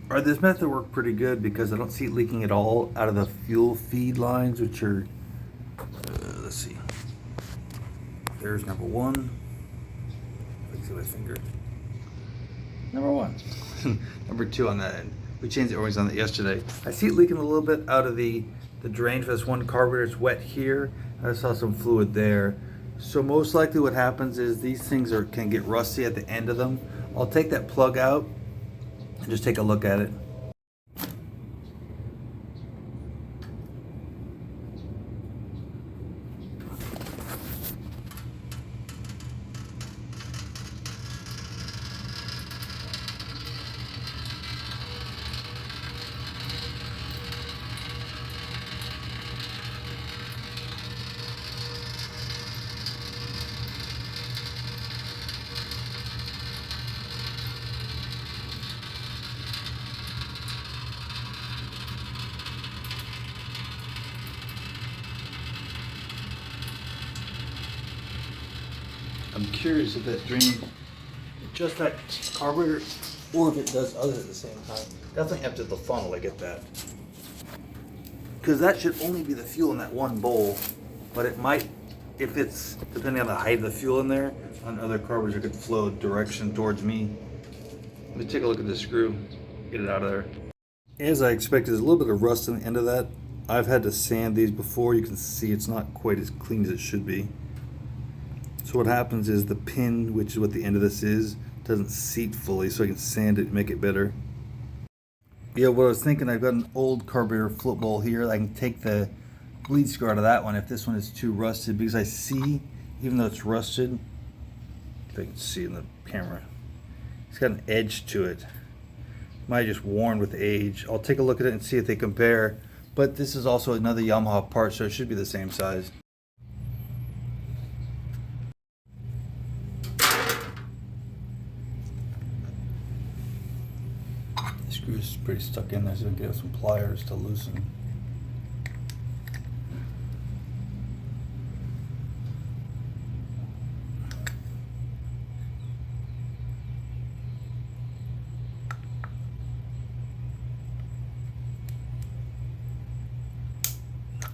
Alright, this method worked pretty good because I don't see it leaking at all out of the fuel feed lines, which are, let's see. There's number one. I can see my finger. Number one. Number two on that end. We changed the orange on that yesterday. I see it leaking a little bit out of the drain for this one carburetor. It's wet here. I saw some fluid there. So most likely what happens is these things can get rusty at the end of them. I'll take that plug out and just take a look at it. I'm curious if that drain, just that carburetor, or if it does others at the same time. Definitely empties the funnel, I get that. Because that should only be the fuel in that one bowl, but it might, if it's, depending on the height of the fuel in there, on other carburetors it could flow direction towards me. Let me take a look at this screw, get it out of there. As I expected, there's a little bit of rust on the end of that. I've had to sand these before. You can see it's not quite as clean as it should be. So what happens is the pin, which is what the end of this is, doesn't seat fully, so I can sand it and make it better. Yeah, what I was thinking, I've got an old carburetor float bowl here. I can take the bleed scar out of that one if this one is too rusted, because I see, even though it's rusted, if I can see in the camera, it's got an edge to it. Might have just worn with age. I'll take a look at it and see if they compare, but this is also another Yamaha part, so it should be the same size. Screw is pretty stuck in there, so I'll get some pliers to loosen.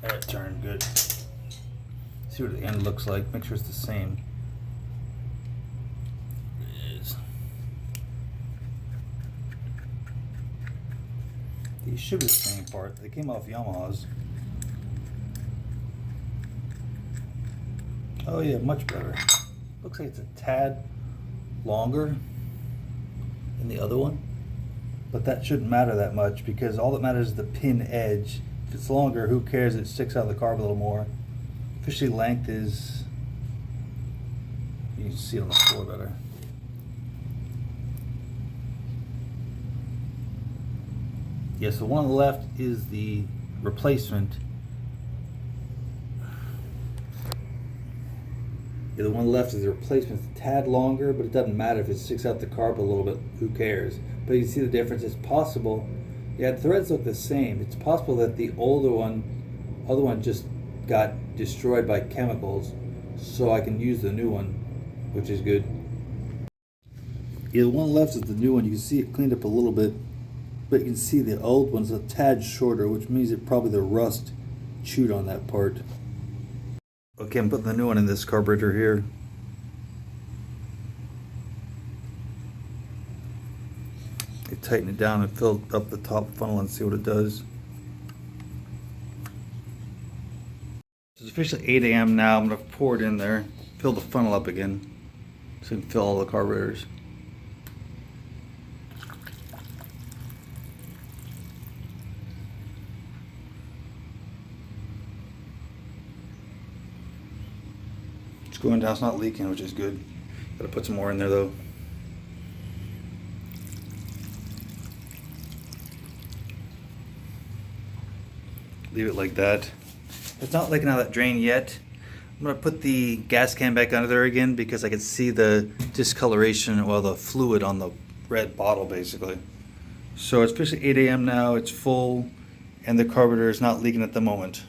There, it turned good. See what the end looks like. Make sure it's the same. It is. These should be the same part. They came off Yamahas. Oh yeah, much better. Looks like it's a tad longer than the other one, but that shouldn't matter that much because all that matters is the pin edge. If it's longer, who cares? It sticks out of the carb a little more. Officially length is, you can see it on the floor better. Yes, the one on the left is the replacement. Yeah, the one on the left is the replacement. It's a tad longer, but it doesn't matter if it sticks out the carb a little bit. Who cares? But you see the difference. It's possible. Yeah, the threads look the same. It's possible that the other one just got destroyed by chemicals, so I can use the new one, which is good. Yeah, the one left is the new one. You can see it cleaned up a little bit, but you can see the old one's a tad shorter, which means that probably the rust chewed on that part. Okay, I'm putting the new one in this carburetor here. I tighten it down and fill up the top funnel and see what it does. It's officially 8 a.m. now. I'm going to pour it in there, fill the funnel up again, so I can fill all the carburetors. It's going down, it's not leaking, which is good. Got to put some more in there though. Leave it like that. It's not leaking out of that drain yet. I'm going to put the gas can back under there again because I can see the discoloration, well, the fluid on the red bottle basically. So it's officially 8 a.m. now, it's full, and the carburetor is not leaking at the moment.